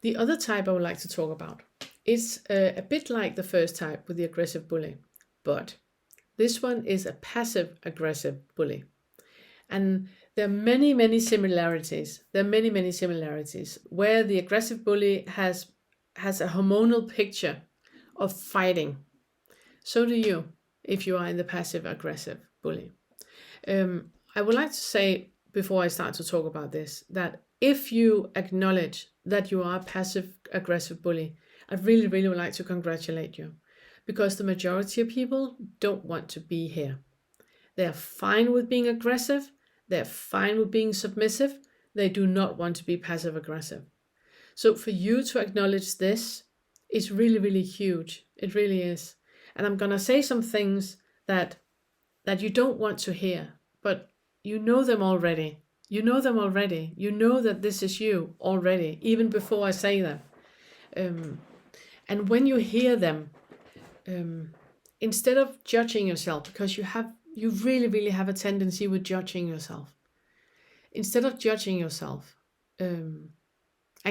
The other type I would like to talk about is a bit like the first type with the aggressive bully, but this one is a passive aggressive bully. And there are many, many similarities. There are many, many similarities where the aggressive bully has a hormonal picture of fighting. So do you if you are in the passive aggressive bully. I would like to say before I start to talk about this that if you acknowledge that you are a passive aggressive bully, I really, really would like to congratulate you, because the majority of people don't want to be here. They're fine with being aggressive. They're fine with being submissive. They do not want to be passive aggressive. So for you to acknowledge this is really, really huge. It really is. And I'm going to say some things that you don't want to hear, but you know them already. You know them already. You know that this is you already, even before I say them. And when you hear them, instead of judging yourself, because you really, really have a tendency with judging yourself. Instead of judging yourself and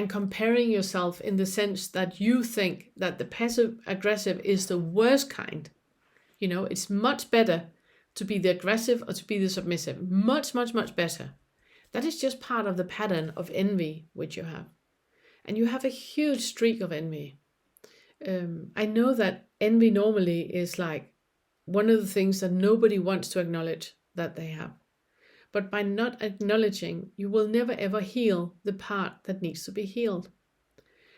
comparing yourself in the sense that you think that the passive aggressive is the worst kind, it's much better to be the aggressive or to be the submissive. Much, much, much better. That is just part of the pattern of envy which you have. And you have a huge streak of envy. I know that envy normally is like one of the things that nobody wants to acknowledge that they have. But by not acknowledging, you will never ever heal the part that needs to be healed.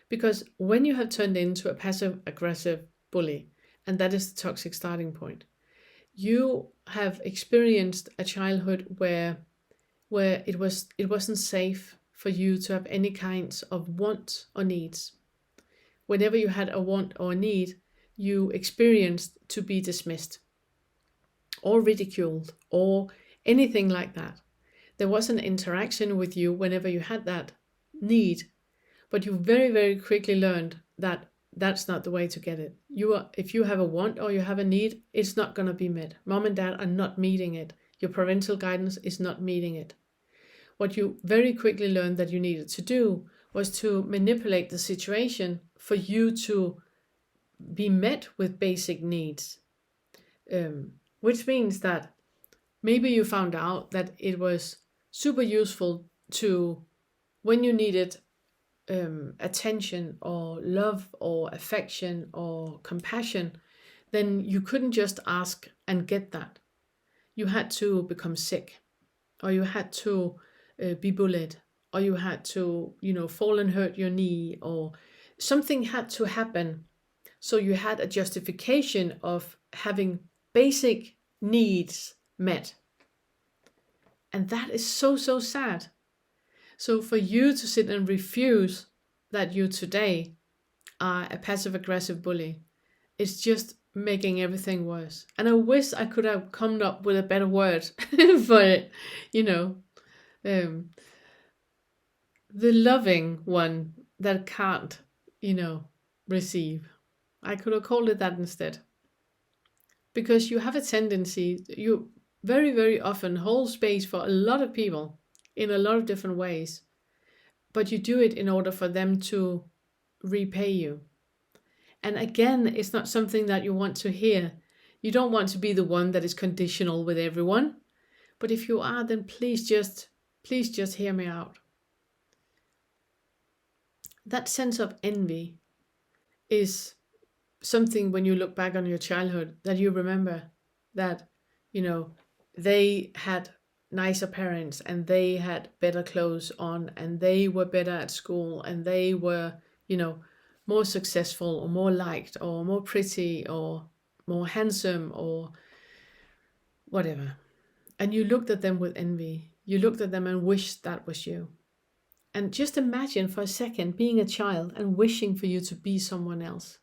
Because when you have turned into a passive aggressive bully, and that is the toxic starting point, you have experienced a childhood where it wasn't safe for you to have any kinds of wants or needs. Whenever you had a want or a need, you experienced to be dismissed or ridiculed or anything like that. There was an interaction with you whenever you had that need, but you very, very quickly learned that that's not the way to get it. If you have a want or you have a need, it's not going to be met. Mom and dad are not meeting it. Your parental guidance is not meeting it. What you very quickly learned that you needed to do was to manipulate the situation for you to be met with basic needs. Which means that maybe you found out that it was super useful to, when you needed attention or love or affection or compassion, then you couldn't just ask and get that. You had to become sick, or you had to be bullied, or you had to, fall and hurt your knee, or something had to happen. So you had a justification of having basic needs met. And that is so, so sad. So for you to sit and refuse that you today are a passive aggressive bully, it's just making everything worse. And I wish I could have come up with a better word for it, the loving one that can't, receive. I could have called it that instead. Because you have a tendency, you very, very often hold space for a lot of people in a lot of different ways, but you do it in order for them to repay you. And again, it's not something that you want to hear. You don't want to be the one that is conditional with everyone. But if you are, then please just hear me out. That sense of envy is something when you look back on your childhood that you remember that, they had nicer parents and they had better clothes on and they were better at school and they were, more successful or more liked or more pretty or more handsome or whatever. And you looked at them with envy. You looked at them and wished that was you. And just imagine for a second being a child and wishing for you to be someone else.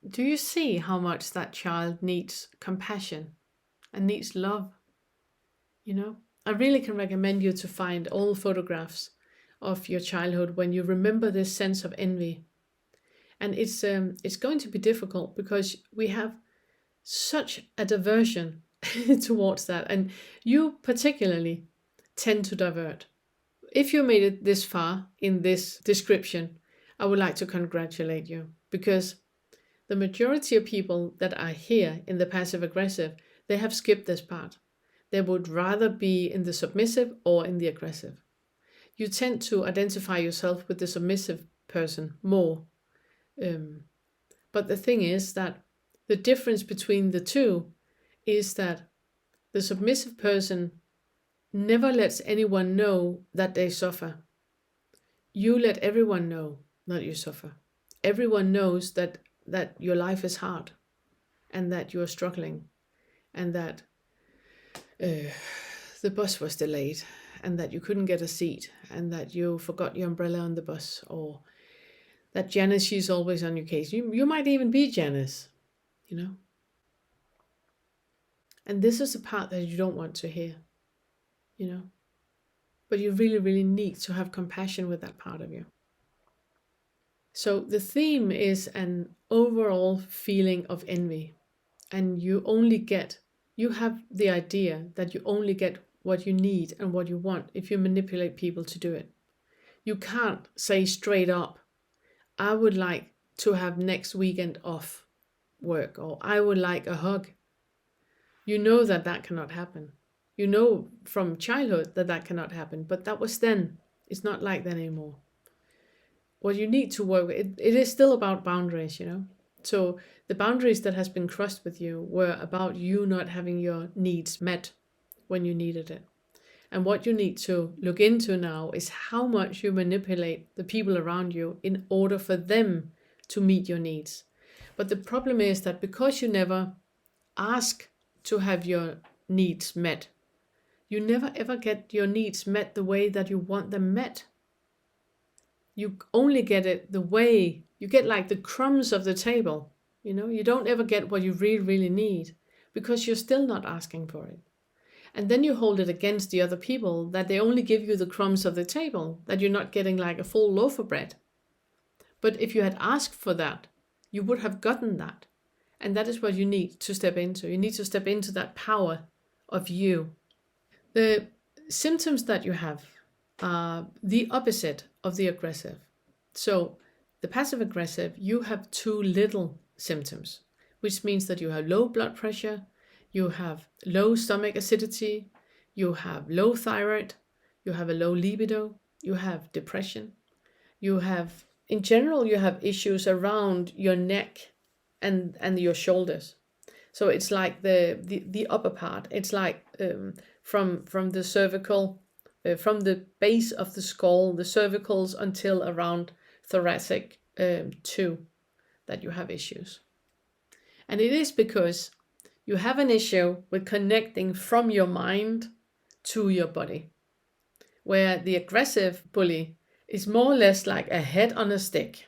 Do you see how much that child needs compassion and needs love? I really can recommend you to find old photographs of your childhood when you remember this sense of envy. And it's going to be difficult because we have such a diversion towards that. And you particularly tend to divert. if you made it this far in this description, I would like to congratulate you, because the majority of people that are here in the passive aggressive, they have skipped this part. They would rather be in the submissive or in the aggressive. You tend to identify yourself with the submissive person more. But the thing is that the difference between the two is that the submissive person never lets anyone know that they suffer. You let everyone know that you suffer. Everyone knows that your life is hard and that you are struggling and that the bus was delayed and that you couldn't get a seat and that you forgot your umbrella on the bus, or that Janice, she's always on your case. You might even be Janice, you know. And this is the part that you don't want to hear, you know. But you really, really need to have compassion with that part of you. So the theme is an overall feeling of envy. And you have the idea that you only get what you need and what you want if you manipulate people to do it. You can't say straight up, I would like to have next weekend off work, or I would like a hug. You know that cannot happen. You know from childhood that cannot happen, but that was then. It's not like that anymore. What you need to work with, it is still about boundaries, you know. So the boundaries that has been crossed with you were about you not having your needs met when you needed it. And what you need to look into now is how much you manipulate the people around you in order for them to meet your needs. But the problem is that because you never ask to have your needs met, you never ever get your needs met the way that you want them met. You only get it the way you get, like the crumbs of the table. You know, you don't ever get what you really, really need because you're still not asking for it. And then you hold it against the other people that they only give you the crumbs of the table, that you're not getting like a full loaf of bread. But if you had asked for that, you would have gotten that. And that is what you need to step into. You need to step into that power of you. The symptoms that you have are the opposite of the aggressive. So the passive aggressive, you have too little symptoms, which means that you have low blood pressure, you have low stomach acidity, you have low thyroid, you have a low libido, you have depression, you have, in general, you have issues around your neck and your shoulders. So it's like the upper part. It's like from the cervical, from the base of the skull, the cervicals, until around thoracic 2, that you have issues. And it is because you have an issue with connecting from your mind to your body, where the aggressive bully is more or less like a head on a stick.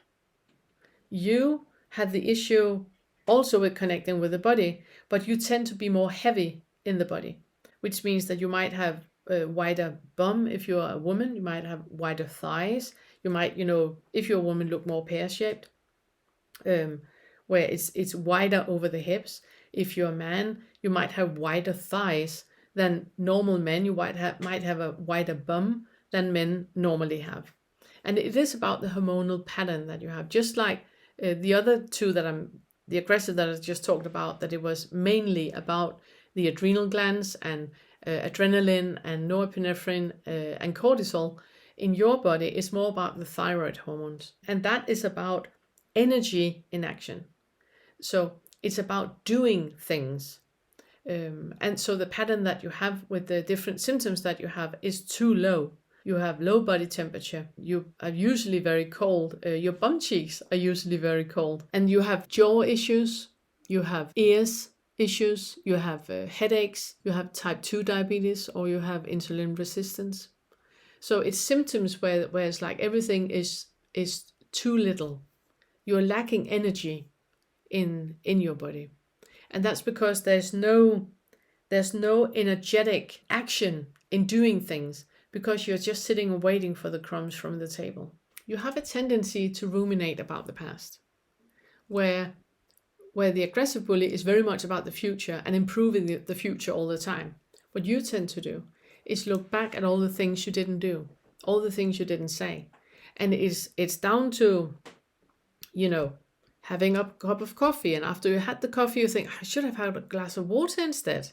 You have the issue also with connecting with the body, but you tend to be more heavy in the body, which means that you might have a wider bum. If you're a woman, you might have wider thighs. You might, if you're a woman, look more pear-shaped, where it's wider over the hips. If you're a man, you might have wider thighs than normal men. You might have a wider bum than men normally have. And it is about the hormonal pattern that you have, just like the other two the aggressive that I just talked about, that it was mainly about the adrenal glands and adrenaline and norepinephrine and cortisol. In your body, it's more about the thyroid hormones. And that is about energy in action. So it's about doing things. And so the pattern that you have with the different symptoms that you have is too low. You have low body temperature. You are usually very cold. Your bum cheeks are usually very cold. And you have jaw issues. You have ears issues. You have headaches. You have type 2 diabetes, or you have insulin resistance. So it's symptoms where it's like everything is too little. You're lacking energy in your body. And that's because there's no energetic action in doing things, because you're just sitting and waiting for the crumbs from the table. You have a tendency to ruminate about the past, where the aggressive bully is very much about the future and improving the future all the time. What you tend to do is look back at all the things you didn't do all the things you didn't say. And it's down to, having a cup of coffee, and after you had the coffee, you think, I should have had a glass of water instead.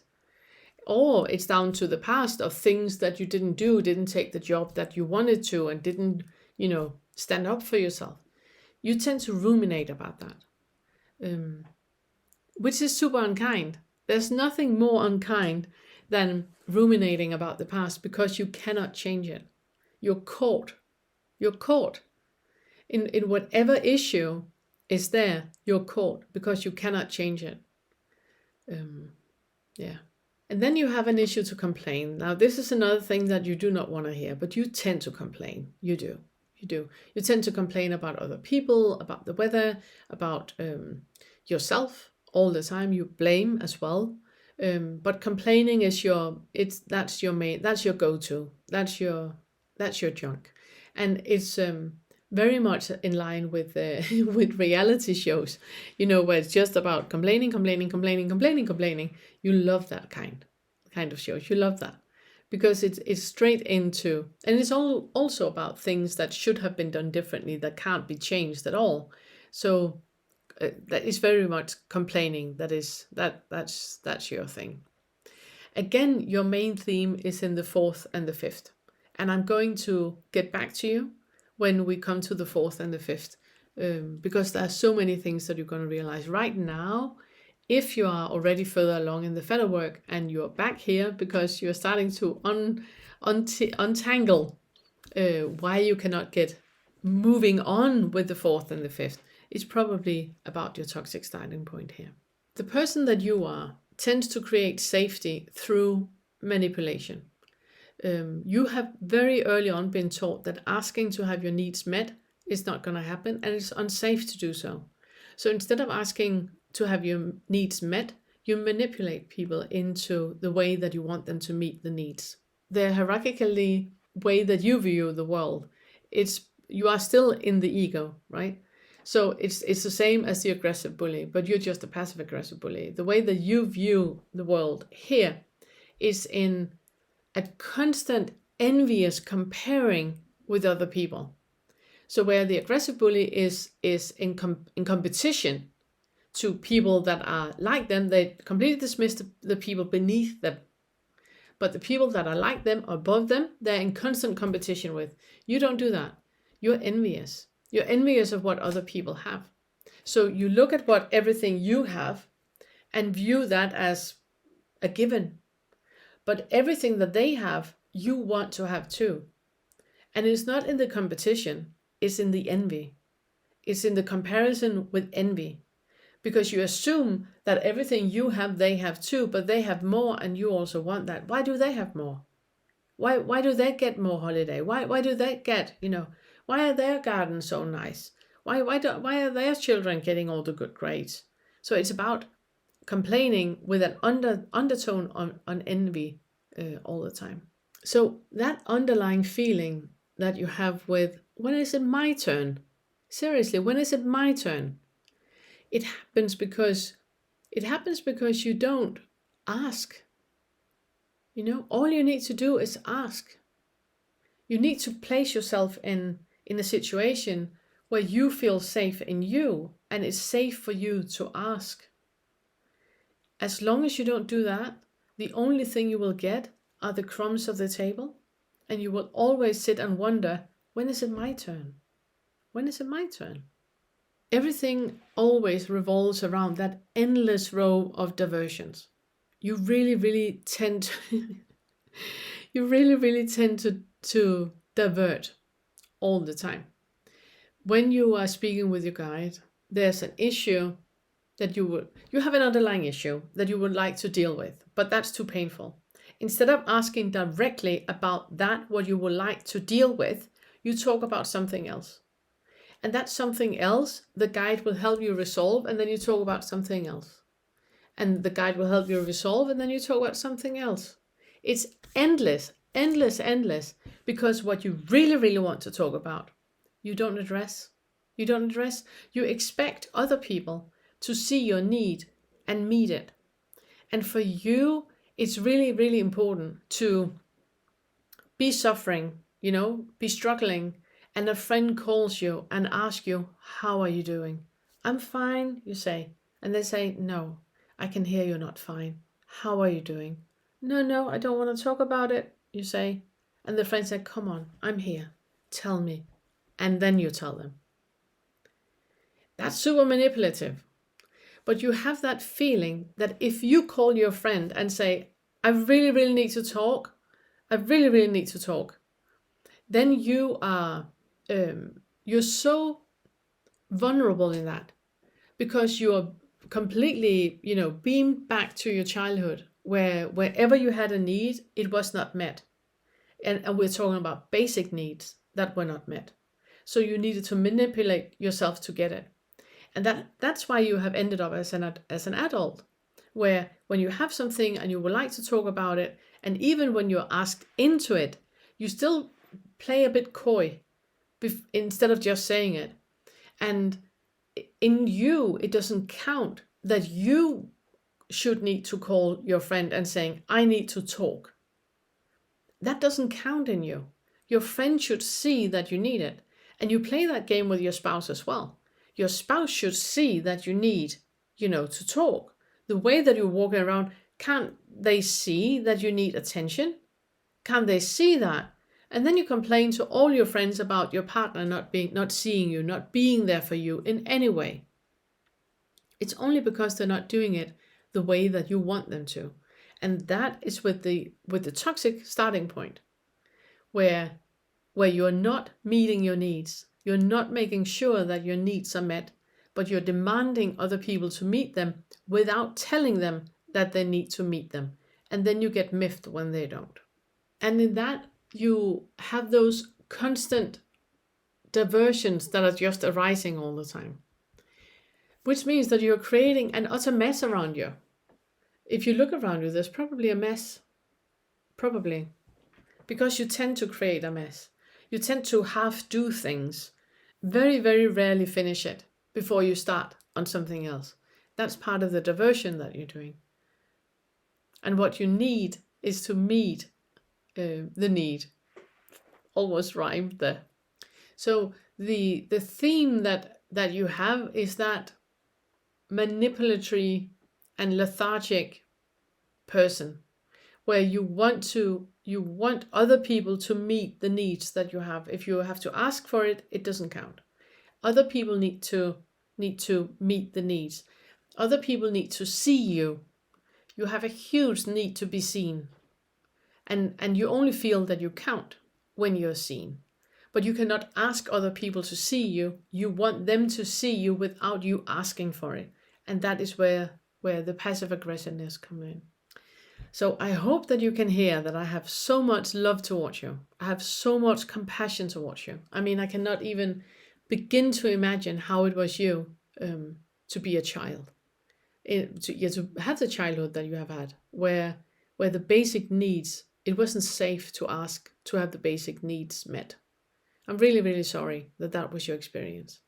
Or it's down to the past of things that you didn't do, didn't take the job that you wanted to, and didn't, stand up for yourself. You tend to ruminate about that, which is super unkind. There's nothing more unkind than ruminating about the past, because you cannot change it. You're caught. You're caught. In whatever issue is there, you're caught because you cannot change it. Yeah. And then you have an issue to complain. Now, this is another thing that you do not want to hear, but you tend to complain. You do. You tend to complain about other people, about the weather, about yourself all the time. You blame as well. But complaining is that's your go-to. That's your junk. And it's very much in line with with reality shows, where it's just about complaining. You love that kind of shows. You love that because it's straight into, and it's also about things that should have been done differently, that can't be changed at all. So that is very much complaining. That's your thing. Again, your main theme is in the 4th and the 5th, and I'm going to get back to you when we come to the 4th and the 5th, because there are so many things that you're going to realize right now. If you are already further along in the FetterWork and you're back here because you're starting to untangle why you cannot get moving on with the 4th and the 5th, it's probably about your toxic starting point here. The person that you are tends to create safety through manipulation. You have very early on been taught that asking to have your needs met is not going to happen, and it's unsafe to do so. So instead of asking to have your needs met, you manipulate people into the way that you want them to meet the needs. The hierarchically way that you view the world, you are still in the ego, right? So it's the same as the aggressive bully, but you're just a passive aggressive bully. The way that you view the world here is in a constant envious comparing with other people. So where the aggressive bully is in competition to people that are like them, they completely dismiss the people beneath them. But the people that are like them, above them, they're in constant competition with. You don't do that. You're envious. You're envious of what other people have. So you look at everything you have and view that as a given. But everything that they have, you want to have too. And it's not in the competition, it's in the envy. It's in the comparison with envy. Because you assume that everything you have, they have too, but they have more and you also want that. Why do they have more? Why do they get more holiday? Why do they get, why are their gardens so nice? Why are their children getting all the good grades? So it's about complaining with an undertone on envy all the time. So that underlying feeling that you have with, when is it my turn? Seriously, when is it my turn? It happens because you don't ask. All you need to do is ask. You need to place yourself in a situation where you feel safe in you and it's safe for you to ask. As long as you don't do that, the only thing you will get are the crumbs of the table, and you will always sit and wonder, when is it my turn? When is it my turn? Everything always revolves around that endless row of diversions. You really, really tend to divert all the time. When you are speaking with your guide, there's an issue that you have an underlying issue that you would like to deal with, but that's too painful. Instead of asking directly about that, what you would like to deal with, you talk about something else. And that something else, the guide will help you resolve, and then you talk about something else. And the guide will help you resolve, and then you talk about something else. It's endless, because what you really, really want to talk about, you don't address. You expect other people to see your need and meet it. And for you, it's really, really important to be suffering be struggling, and a friend calls you and asks you, how are you doing? I'm fine, you say. And they say, no, I can hear you're not fine. How are you doing? No, I don't want to talk about it, you say. And the friend said, come on, I'm here. Tell me. And then you tell them. That's super manipulative. But you have that feeling that if you call your friend and say, I really, really need to talk, then you're so vulnerable in that, because you're completely, beamed back to your childhood, where wherever you had a need, it was not met. And we're talking about basic needs that were not met. So you needed to manipulate yourself to get it. And that's why you have ended up as an adult, where when you have something and you would like to talk about it, and even when you're asked into it, you still play a bit coy instead of just saying it. And in you, it doesn't count that you should need to call your friend and saying, I need to talk. That doesn't count in you. Your friend should see that you need it. And you play that game with your spouse as well. Your spouse should see that you need, to talk. The way that you're walking around, can't they see that you need attention? Can't they see that? And then you complain to all your friends about your partner not seeing you, not being there for you in any way. It's only because they're not doing it the way that you want them to. And that is with the toxic starting point, where you're not meeting your needs. You're not making sure that your needs are met, but you're demanding other people to meet them without telling them that they need to meet them. And then you get miffed when they don't. And in that, you have those constant diversions that are just arising all the time, which means that you're creating an utter mess around you. If you look around you, there's probably a mess. Probably. Because you tend to create a mess. You tend to half do things. Very, very rarely finish it before you start on something else. That's part of the diversion that you're doing. And what you need is to meet the need. Almost rhymed there. So the theme that you have is that manipulatory and lethargic person, where you want other people to meet the needs that you have. If you have to ask for it, it doesn't count. Other people need to meet the needs. Other people need to see you. You have a huge need to be seen. And you only feel that you count when you're seen. But you cannot ask other people to see you. You want them to see you without you asking for it. And that is where the passive aggressiveness comes in. So I hope that you can hear that I have so much love towards you. I have so much compassion towards you. I mean, I cannot even begin to imagine how it was you to be a child. To have the childhood that you have had, where the basic needs, it wasn't safe to ask to have the basic needs met. I'm really, really sorry that was your experience.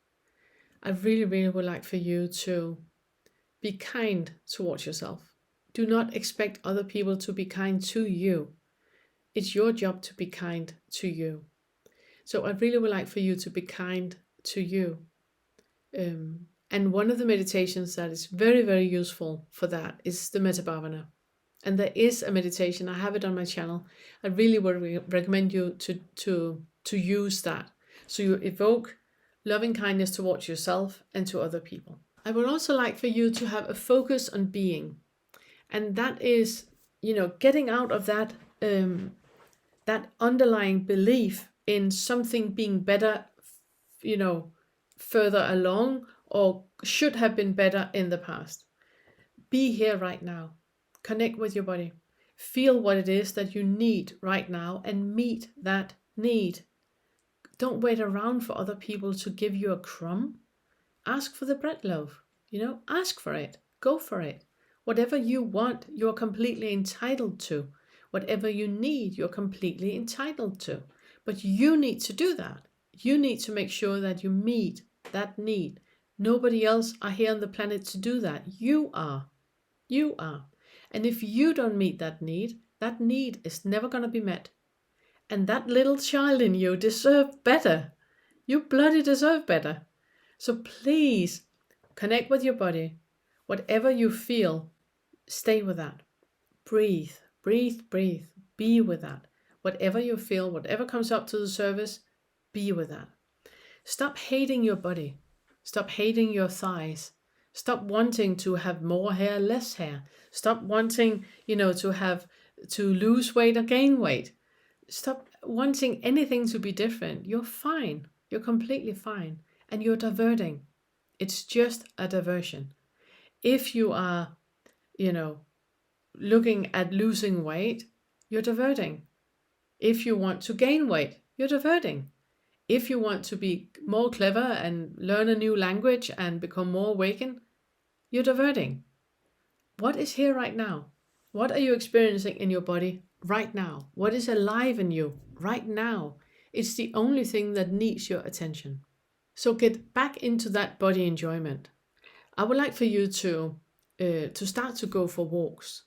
I really, really would like for you to be kind towards yourself. Do not expect other people to be kind to you. It's your job to be kind to you. So I really would like for you to be kind to you. And one of the meditations that is very, very useful for that is the Metta Bhavana. And there is a meditation, I have it on my channel. I really would recommend you to use that. So you evoke loving kindness towards yourself and to other people. I would also like for you to have a focus on being. And that is, getting out of that underlying belief in something being better, further along, or should have been better in the past. Be here right now. Connect with your body. Feel what it is that you need right now and meet that need. Don't wait around for other people to give you a crumb. Ask for the bread loaf. Ask for it. Go for it. Whatever you want, you're completely entitled to. Whatever you need, you're completely entitled to. But you need to do that. You need to make sure that you meet that need. Nobody else are here on the planet to do that. You are. You are. And if you don't meet that need is never going to be met. And that little child in you deserves better. You bloody deserve better. So please connect with your body. Whatever you feel, stay with that. Breathe, breathe, breathe. Be with that. Whatever you feel, whatever comes up to the surface, be with that. Stop hating your body. Stop hating your thighs. Stop wanting to have more hair, less hair. Stop wanting, to lose weight or gain weight. Stop wanting anything to be different. You're fine. You're completely fine. And you're diverting. It's just a diversion. If you are, looking at losing weight, you're diverting. If you want to gain weight, you're diverting. If you want to be more clever and learn a new language and become more awakened, you're diverting. What is here right now? What are you experiencing in your body right now? What is alive in you right now? It's the only thing that needs your attention. So get back into that body enjoyment. I would like for you to start to go for walks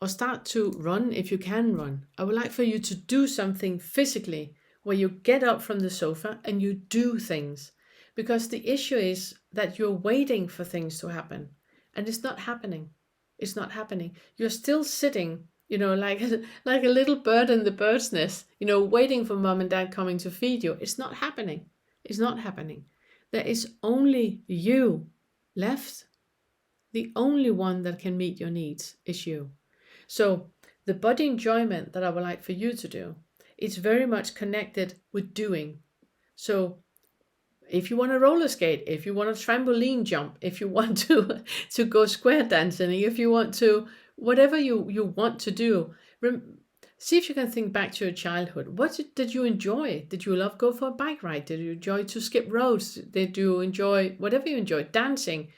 or start to run if you can run. I would like for you to do something physically where you get up from the sofa and you do things. Because the issue is that you're waiting for things to happen and it's not happening. It's not happening. You're still sitting, like like a little bird in the bird's nest, waiting for mom and dad coming to feed you. It's not happening. It's not happening. There is only you left. The only one that can meet your needs is you. So the body enjoyment that I would like for you to do, it's very much connected with doing. So if you want to roller skate, if you want to trampoline jump, if you want to go square dancing, if you want to, whatever you want to do, see if you can think back to your childhood. What did you enjoy? Did you love go for a bike ride? Did you enjoy to skip roads? Did you enjoy whatever you enjoyed? Dancing,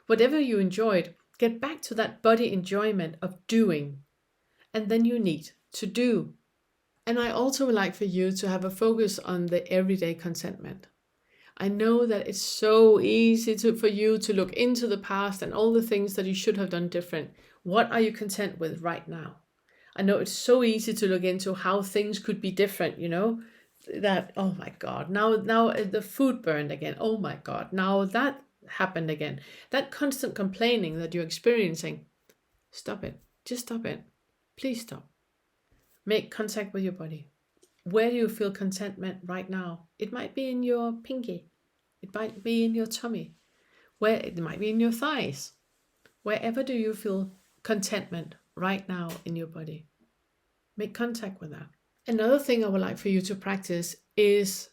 whatever you enjoyed. Get back to that body enjoyment of doing. And then you need to do. And I also would like for you to have a focus on the everyday contentment. I know that it's so easy for you to look into the past and all the things that you should have done different. What are you content with right now? I know it's so easy to look into how things could be different, that, oh my God, now the food burned again. Oh my God, now that happened again. That constant complaining that you're experiencing, stop it. Just stop it. Please stop. Make contact with your body. Where do you feel contentment right now? It might be in your pinky. It might be in your tummy. It might be in your thighs. Wherever do you feel contentment right now in your body? Make contact with that. Another thing I would like for you to practice is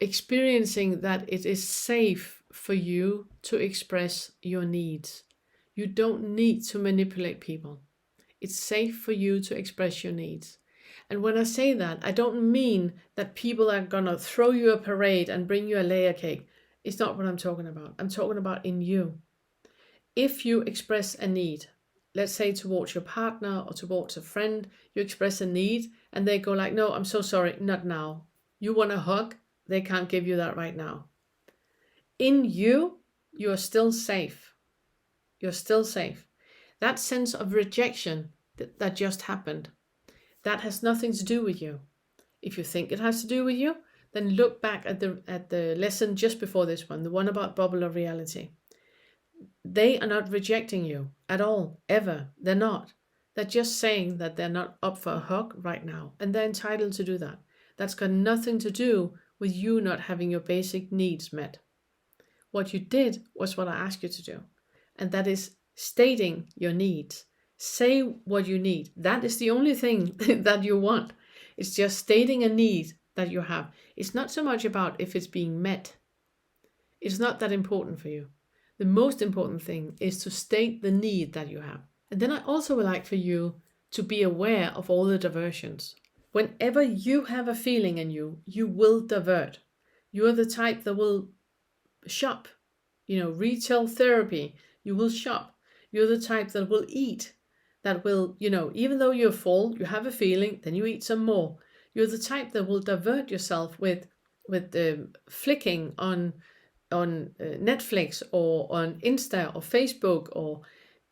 experiencing that it is safe for you to express your needs. You don't need to manipulate people. It's safe for you to express your needs. And when I say that, I don't mean that people are going to throw you a parade and bring you a layer cake. It's not what I'm talking about. I'm talking about in you. If you express a need, let's say towards your partner or towards a friend, you express a need and they go like, no, I'm so sorry, not now. You want a hug? They can't give you that right now. In you, you are still safe. You're still safe. That sense of rejection that just happened, that has nothing to do with you. If you think it has to do with you, then look back at the lesson just before this one, the one about bubble of reality. They are not rejecting you at all, ever. They're not. They're just saying that they're not up for a hug right now, and they're entitled to do that. That's got nothing to do with you not having your basic needs met. What you did was what I asked you to do, and that is stating your needs. Say what you need. That is the only thing that you want. It's just stating a need that you have. It's not so much about if it's being met. It's not that important for you. The most important thing is to state the need that you have. And then I also would like for you to be aware of all the diversions. Whenever you have a feeling in you, you will divert. You're the type that will shop, retail therapy, you will shop. You're the type that will eat, that will, even though you're full, you have a feeling, then you eat some more. You're the type that will divert yourself with flicking on Netflix or on Insta or Facebook, or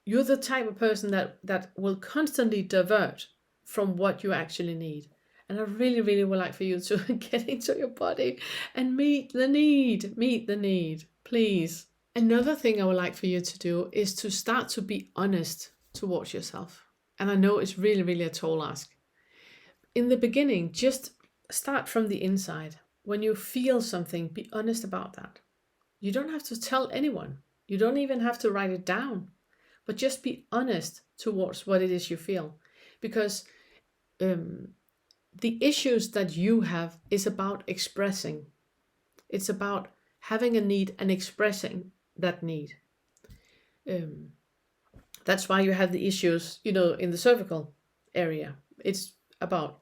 you're the type of person that will constantly divert from what you actually need. And I really, really would like for you to get into your body and meet the need, please. Another thing I would like for you to do is to start to be honest towards yourself. And I know it's really, really a tall ask. In the beginning, just start from the inside. When you feel something, be honest about that. You don't have to tell anyone. You don't even have to write it down, but just be honest towards what it is you feel. Because the issues that you have is about expressing. It's about having a need and expressing that need. That's why you have the issues, in the cervical area. It's about,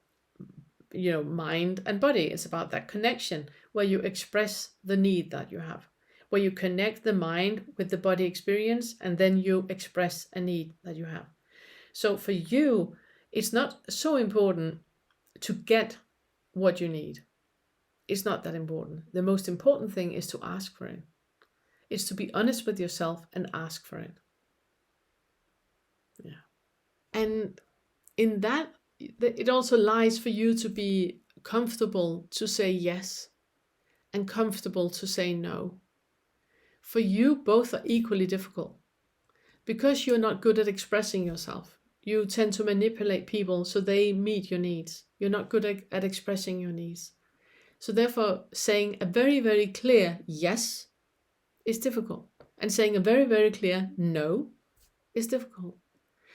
mind and body. It's about that connection where you express the need that you have, where you connect the mind with the body experience, and then you express a need that you have. So for you, it's not so important to get what you need. It's not that important. The most important thing is to ask for it. It's to be honest with yourself and ask for it. Yeah. And in that, it also lies for you to be comfortable to say yes and comfortable to say no. For you, both are equally difficult. Because you're not good at expressing yourself, you tend to manipulate people so they meet your needs. You're not good at expressing your needs. So therefore, saying a very, very clear yes is difficult. And saying a very, very clear no is difficult.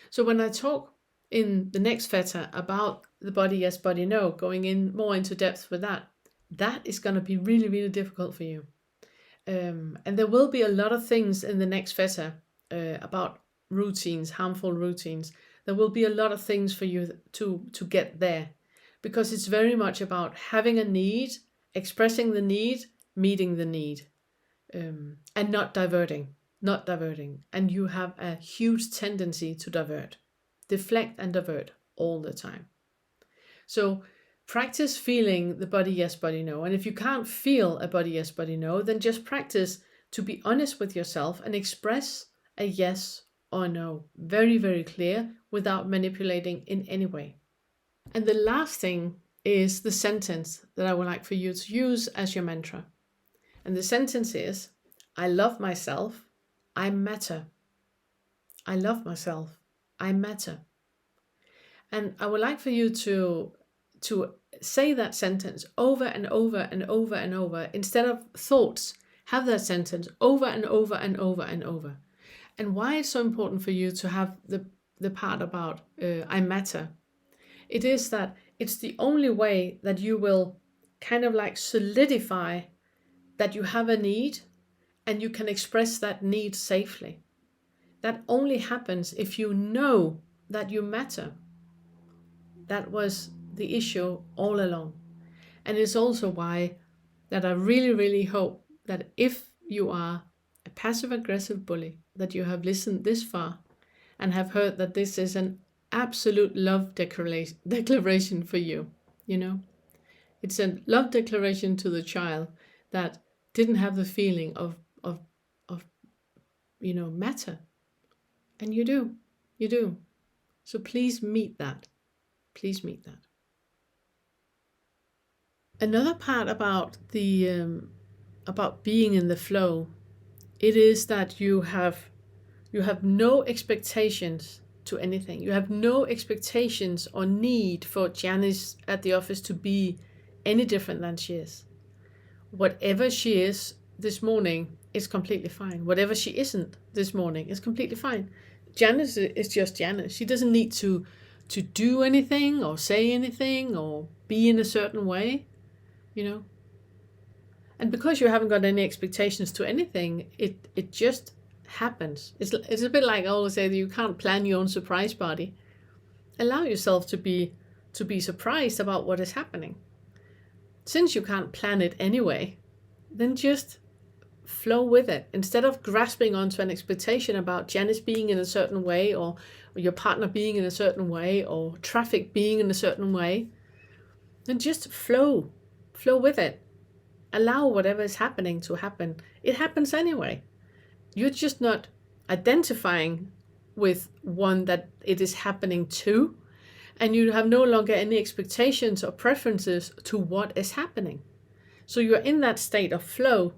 So when I talk in the next Fetter about the body yes, body no, going in more into depth with that is going to be really, really difficult for you. And there will be a lot of things in the next Fetter about routines, harmful routines. There will be a lot of things for you to get there, because it's very much about having a need, expressing the need, meeting the need, and not diverting. And you have a huge tendency to deflect and divert all the time. So practice feeling the body yes, body no. And if you can't feel a body yes, body no, then just practice to be honest with yourself and express a yes or no, very, very clear, without manipulating in any way. And the last thing is the sentence that I would like for you to use as your mantra. And the sentence is, I love myself, I matter. I love myself, I matter. And I would like for you to say that sentence over and over and over and over. Instead of thoughts, have that sentence over and over and over and over. And why it's so important for you to have the part about I matter, it is that it's the only way that you will kind of like solidify that you have a need and you can express that need safely. That only happens if you know that you matter. That was the issue all along. And it's also why that I really, really hope that if you are a passive-aggressive bully, that you have listened this far and have heard that this is an absolute love declaration for you. It's a love declaration to the child that didn't have the feeling of matter. And you do. So please meet that. Another part about about being in the flow, it is that you have no expectations to anything. You have no expectations or need for Janice at the office to be any different than she is. Whatever she is this morning is completely fine. Whatever she isn't this morning is completely fine. Janice is just Janice. She doesn't need to do anything or say anything or be in a certain way, And because you haven't got any expectations to anything, it just happens. It's a bit like I always say that you can't plan your own surprise party. Allow yourself to be surprised about what is happening. Since you can't plan it anyway, then just flow with it. Instead of grasping onto an expectation about Janice being in a certain way, or your partner being in a certain way, or traffic being in a certain way, then just flow with it. Allow whatever is happening to happen. It happens anyway. You're just not identifying with one that it is happening to, and you have no longer any expectations or preferences to what is happening. So you're in that state of flow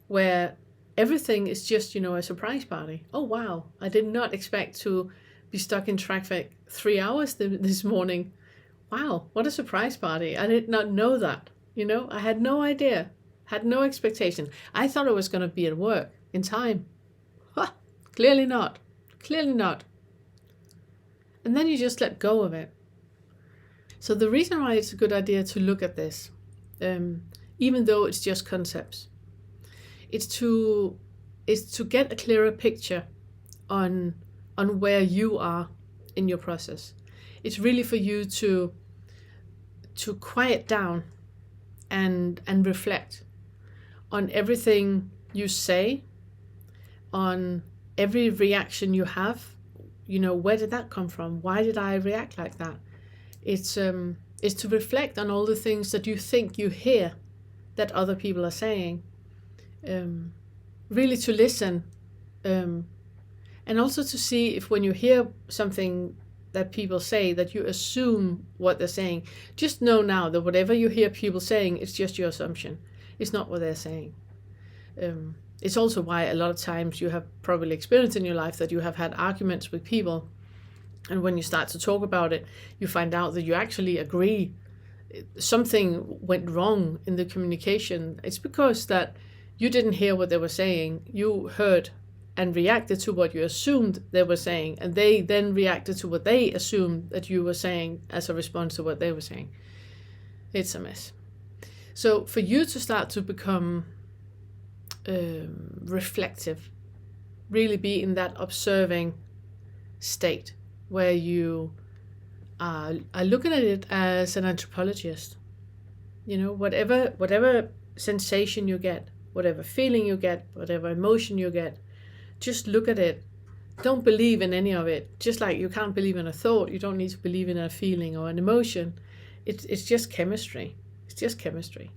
where everything is just, a surprise party. Oh, wow, I did not expect to be stuck in traffic 3 hours this morning. Wow, what a surprise party. I did not know that. I had no idea, had no expectation. I thought I was going to be at work in time. Ha, clearly not. Clearly not. And then you just let go of it. So the reason why it's a good idea to look at this, even though it's just concepts, it's to get a clearer picture on where you are in your process. It's really for you to quiet down and reflect on everything you say, on every reaction you have. Where did that come from? Why did I react like that? It's to reflect on all the things that you think you hear that other people are saying. Really to listen, and also to see if when you hear something that people say that you assume what they're saying. Just know now that whatever you hear people saying, it's just your assumption. It's not what they're saying. It's also why a lot of times you have probably experienced in your life that you have had arguments with people, and when you start to talk about it, you find out that you actually agree something went wrong in the communication. It's because that you didn't hear what they were saying. You heard and reacted to what you assumed they were saying, and they then reacted to what they assumed that you were saying as a response to what they were saying. It's a mess. So for you to start to become reflective, really be in that observing state where you are looking at it as an anthropologist. Whatever sensation you get, whatever feeling you get, whatever emotion you get, just look at it. Don't believe in any of it. Just like you can't believe in a thought, you don't need to believe in a feeling or an emotion. It's just chemistry. It's just chemistry.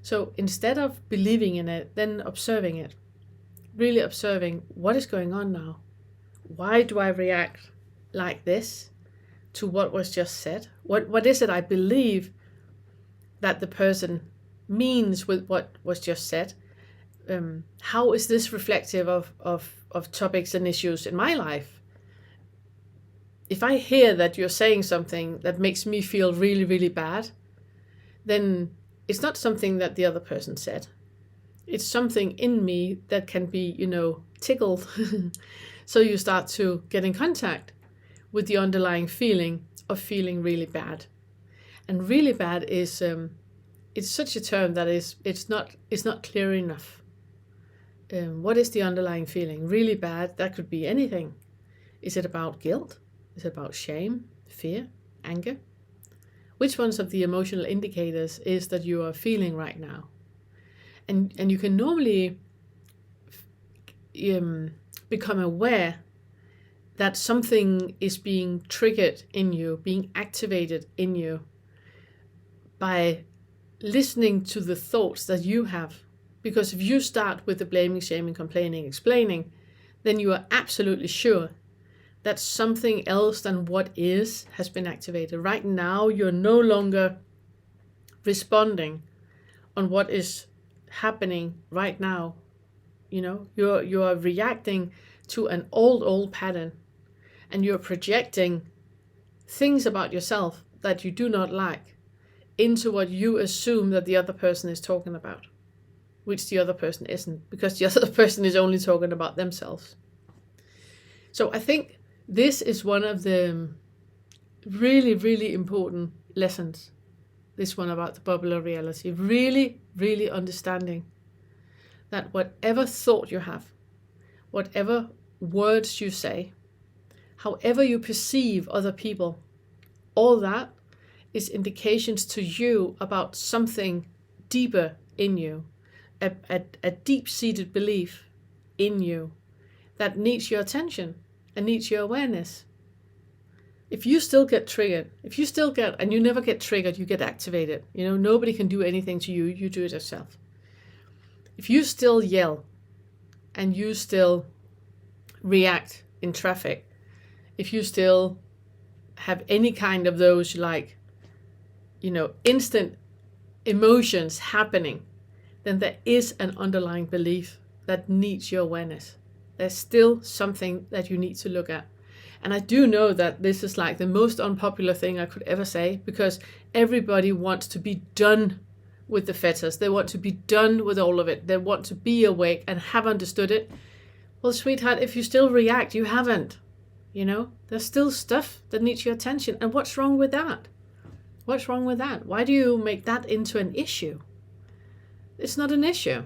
So instead of believing in it, then observing it. Really observing what is going on now. Why do I react like this to what was just said? What is it I believe that the person means with what was just said? How is this reflective of topics and issues in my life? If I hear that you're saying something that makes me feel really, really bad, then it's not something that the other person said. It's something in me that can be, tickled. So you start to get in contact with the underlying feeling of feeling really bad. And really bad is it's such a term that it's not clear enough. What is the underlying feeling? Really bad, that could be anything. Is it about guilt? Is it about shame, fear, anger? Which ones of the emotional indicators is that you are feeling right now? And you can normally become aware that something is being triggered in you, being activated in you by listening to the thoughts that you have. Because if you start with the blaming, shaming, complaining, explaining, then you are absolutely sure that something else than what is has been activated. Right now, you're no longer responding on what is happening right now. You are reacting to an old pattern, and you're projecting things about yourself that you do not like into what you assume that the other person is talking about, which the other person isn't, because the other person is only talking about themselves. So I think this is one of the really, really important lessons, this one about the bubble of reality. Really, really understanding that whatever thought you have, whatever words you say, however you perceive other people, all that is indications to you about something deeper in you, a deep-seated belief in you that needs your attention and needs your awareness. If you still get triggered, and you never get triggered, you get activated. Nobody can do anything to you, you do it yourself. If you still yell and you still react in traffic, if you still have any kind of those like, instant emotions happening, then there is an underlying belief that needs your awareness. There's still something that you need to look at. And I do know that this is like the most unpopular thing I could ever say, because everybody wants to be done with the fetters. They want to be done with all of it. They want to be awake and have understood it. Well, sweetheart, if you still react, you haven't. There's still stuff that needs your attention. And what's wrong with that? What's wrong with that? Why do you make that into an issue? It's not an issue.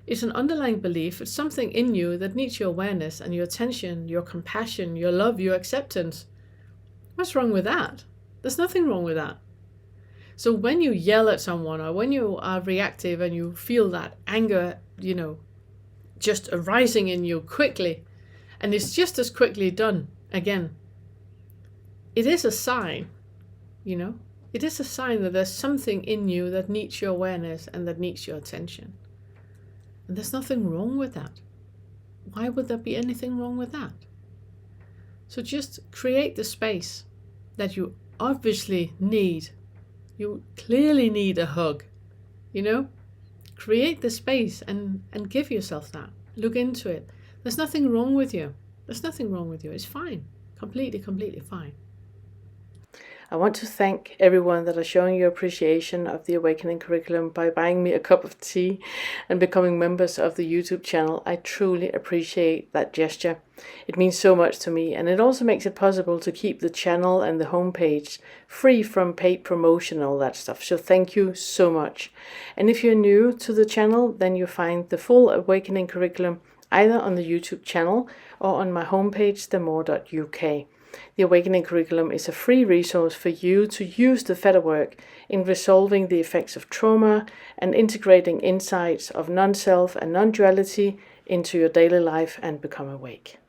It's an underlying belief. It's something in you that needs your awareness and your attention, your compassion, your love, your acceptance. What's wrong with that? There's nothing wrong with that. So when you yell at someone, or when you are reactive and you feel that anger, just arising in you quickly, and it's just as quickly done again, it is a sign, it is a sign that there's something in you that needs your awareness and that needs your attention. And there's nothing wrong with that. Why would there be anything wrong with that? So just create the space that you obviously need. You clearly need a hug, Create the space and give yourself that. Look into it. There's nothing wrong with you. There's nothing wrong with you. It's fine. Completely fine. I want to thank everyone that are showing your appreciation of the Awakening curriculum by buying me a cup of tea and becoming members of the YouTube channel. I truly appreciate that gesture. It means so much to me, and it also makes it possible to keep the channel and the homepage free from paid promotion and all that stuff. So thank you so much. And if you're new to the channel, then you find the full Awakening curriculum either on the YouTube channel or on my homepage, themore.uk. The Awakening curriculum is a free resource for you to use the FetterWork in resolving the effects of trauma and integrating insights of non-self and non-duality into your daily life and become awake.